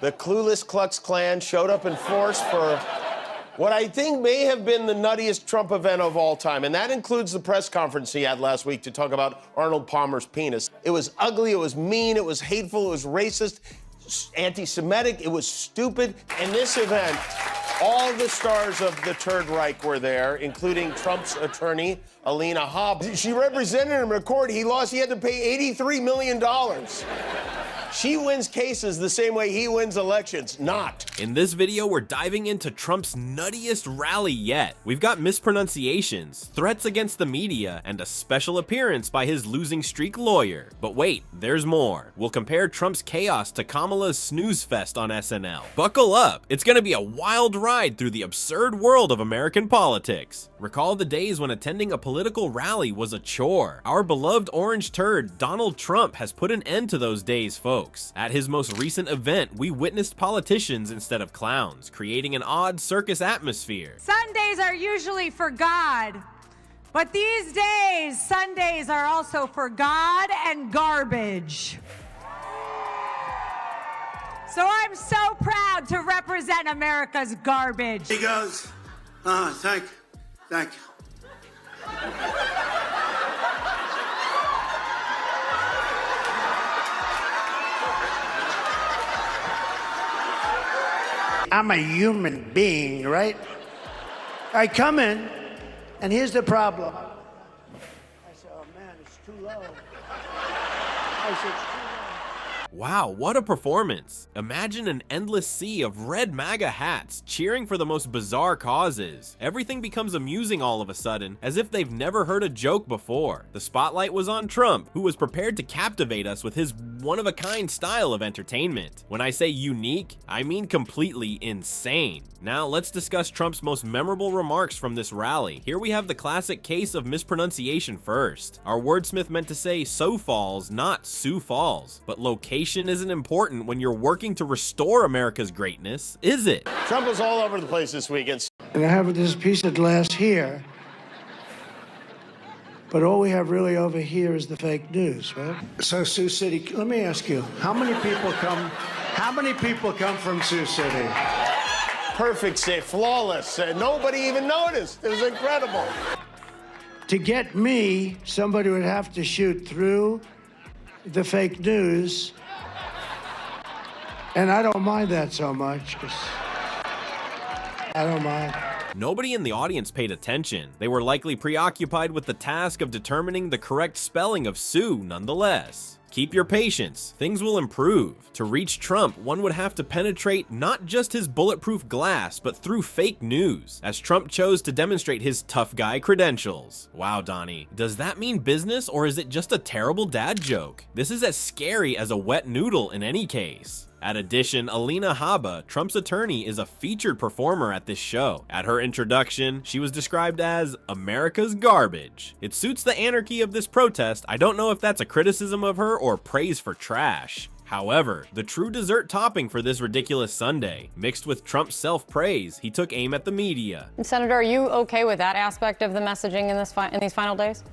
The clueless Klux Klan showed up in force for what I think may have been the nuttiest Trump event of all time, and that includes the press conference he had last week to talk about Arnold Palmer's penis. It was ugly, it was mean, it was hateful, it was racist, anti-Semitic, it was stupid. In this event, all the stars of the Third Reich were there, including Trump's attorney, Alina Hobbs. She represented him in court. He lost. He had to pay $83 million. She wins cases the same way he wins elections, not. In this video, we're diving into Trump's nuttiest rally yet. We've got mispronunciations, threats against the media, and a special appearance by his losing streak lawyer. But wait, there's more. We'll compare Trump's chaos to Kamala's snooze-fest on SNL. Buckle up, it's gonna be a wild ride through the absurd world of American politics. Recall the days when attending a political rally was a chore. Our beloved orange turd, Donald Trump, has put an end to those days, folks. At his most recent event, we witnessed politicians instead of clowns, creating an odd circus atmosphere. Sundays are usually for God, but these days, Sundays are also for God and garbage. So I'm so proud to represent America's garbage. He goes, thank you. I'm a human being, right? I come in, and here's the problem. I said, oh man, it's too low. I said, it's too low. Wow, what a performance. Imagine an endless sea of red MAGA hats cheering for the most bizarre causes. Everything becomes amusing all of a sudden, as if they've never heard a joke before. The spotlight was on Trump, who was prepared to captivate us with his one-of-a-kind style of entertainment. When I say unique, I mean completely insane. Now let's discuss Trump's most memorable remarks from this rally. Here we have the classic case of mispronunciation first. Our wordsmith meant to say "so falls," not "Sioux Falls." But location isn't important when you're working to restore America's greatness, is it? Trump was all over the place this weekend. And I have this piece of glass here, but all we have really over here is the fake news, right? So Sioux City, let me ask you, how many people come from Sioux City? Perfect save, flawless. Nobody even noticed. It was incredible. To get me, somebody would have to shoot through the fake news, and I don't mind that so much, 'cause I don't mind. Nobody in the audience paid attention. They were likely preoccupied with the task of determining the correct spelling of Sioux nonetheless. Keep your patience, things will improve. To reach Trump, one would have to penetrate not just his bulletproof glass, but through fake news, as Trump chose to demonstrate his tough guy credentials. Wow, Donnie, does that mean business or is it just a terrible dad joke? This is as scary as a wet noodle in any case. At addition, Alina Hobbs, Trump's attorney, is a featured performer at this show. At her introduction, she was described as America's garbage. It suits the anarchy of this protest. I don't know if that's a criticism of her or praise for trash. However, the true dessert topping for this ridiculous Sunday, mixed with Trump's self-praise, he took aim at the media. Senator, are you okay with that aspect of the messaging in these final days?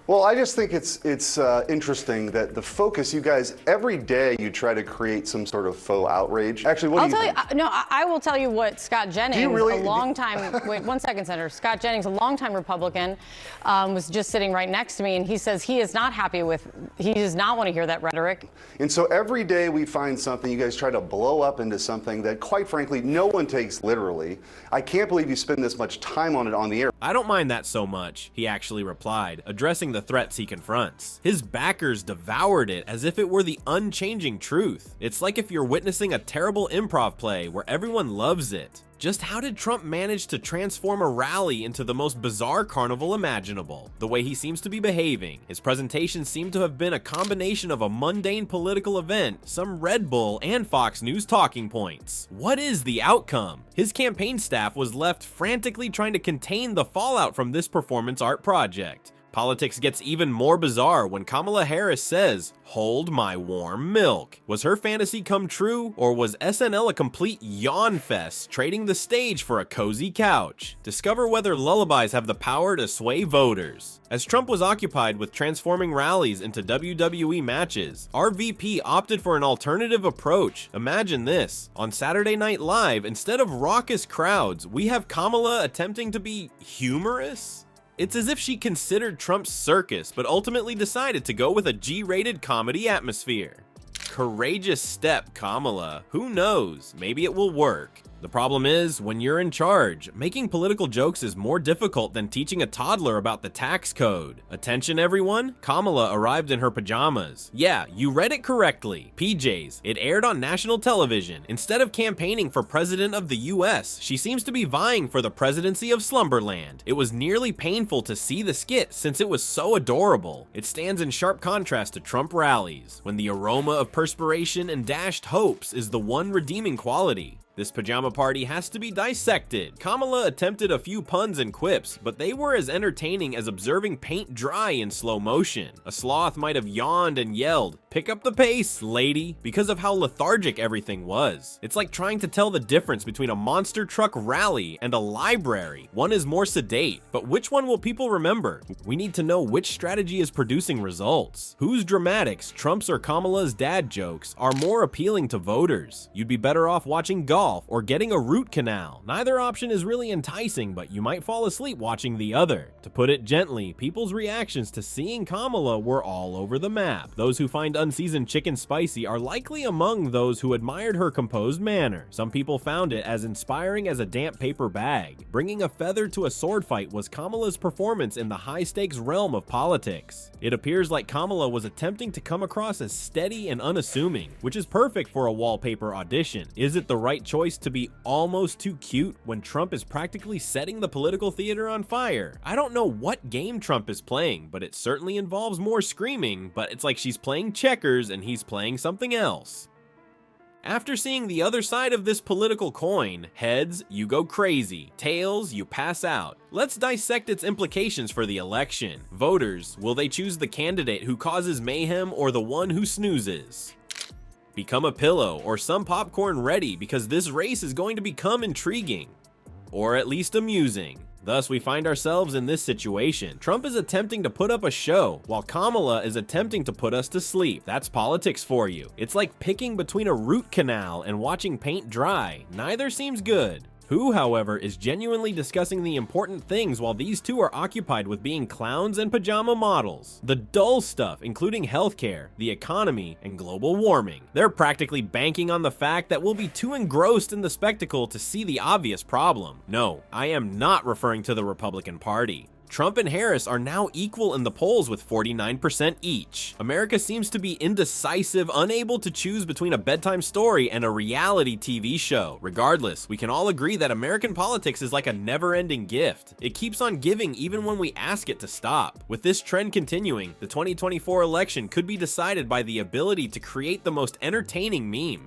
Well, I just think it's interesting that the focus, you guys, every day you try to create some sort of faux outrage. Actually, what do you think? I will tell you what Scott Jennings, really? a longtime, wait 1 second, Senator. Scott Jennings, a longtime Republican, was just sitting right next to me, and he says he is not happy with, he does not want to hear that rhetoric. And so every day we find something, you guys try to blow up into something that, quite frankly, no one takes literally. I can't believe you spend this much time on it on the air. I don't mind that so much, he actually replied, addressing the threats he confronts. His backers devoured it as if it were the unchanging truth. It's like if you're witnessing a terrible improv play where everyone loves it. Just how did Trump manage to transform a rally into the most bizarre carnival imaginable? The way he seems to be behaving, his presentation seemed to have been a combination of a mundane political event, some Red Bull, and Fox News talking points. What is the outcome? His campaign staff was left frantically trying to contain the fallout from this performance art project. Politics gets even more bizarre when Kamala Harris says, "Hold my warm milk." Was her fantasy come true, or was SNL a complete yawn fest, trading the stage for a cozy couch? Discover whether lullabies have the power to sway voters. As Trump was occupied with transforming rallies into WWE matches, our VP opted for an alternative approach. Imagine this. On Saturday Night Live, instead of raucous crowds, we have Kamala attempting to be humorous? It's as if she considered Trump's circus, but ultimately decided to go with a G-rated comedy atmosphere. Courageous step, Kamala. Who knows? Maybe it will work. The problem is, when you're in charge, making political jokes is more difficult than teaching a toddler about the tax code. Attention everyone, Kamala arrived in her pajamas. Yeah, you read it correctly. PJs. It aired on national television. Instead of campaigning for president of the US, she seems to be vying for the presidency of Slumberland. It was nearly painful to see the skit since it was so adorable. It stands in sharp contrast to Trump rallies, when the aroma of perspiration and dashed hopes is the one redeeming quality. This pajama party has to be dissected. Kamala attempted a few puns and quips, but they were as entertaining as observing paint dry in slow motion. A sloth might have yawned and yelled, "Pick up the pace, lady," because of how lethargic everything was. It's like trying to tell the difference between a monster truck rally and a library. One is more sedate, but which one will people remember? We need to know which strategy is producing results. Whose dramatics, Trump's or Kamala's dad jokes, are more appealing to voters? You'd be better off watching golf or getting a root canal. Neither option is really enticing, but you might fall asleep watching the other. To put it gently, people's reactions to seeing Kamala were all over the map. Those who find unseasoned chicken spicy are likely among those who admired her composed manner. Some people found it as inspiring as a damp paper bag. Bringing a feather to a sword fight was Kamala's performance in the high-stakes realm of politics. It appears like Kamala was attempting to come across as steady and unassuming, which is perfect for a wallpaper audition. Is it the right choice to be almost too cute when Trump is practically setting the political theater on fire? I don't know what game Trump is playing, but it certainly involves more screaming, but it's like she's playing checkers and he's playing something else. After seeing the other side of this political coin, heads, you go crazy. Tails, you pass out. Let's dissect its implications for the election. Voters, will they choose the candidate who causes mayhem or the one who snoozes? Become a pillow or some popcorn ready, because this race is going to become intriguing. Or at least amusing. Thus, we find ourselves in this situation. Trump is attempting to put up a show, while Kamala is attempting to put us to sleep. That's politics for you. It's like picking between a root canal and watching paint dry. Neither seems good. Who, however, is genuinely discussing the important things while these two are occupied with being clowns and pajama models? The dull stuff, including healthcare, the economy, and global warming. They're practically banking on the fact that we'll be too engrossed in the spectacle to see the obvious problem. No, I am not referring to the Republican Party. Trump and Harris are now equal in the polls with 49% each. America seems to be indecisive, unable to choose between a bedtime story and a reality TV show. Regardless, we can all agree that American politics is like a never-ending gift. It keeps on giving even when we ask it to stop. With this trend continuing, the 2024 election could be decided by the ability to create the most entertaining meme.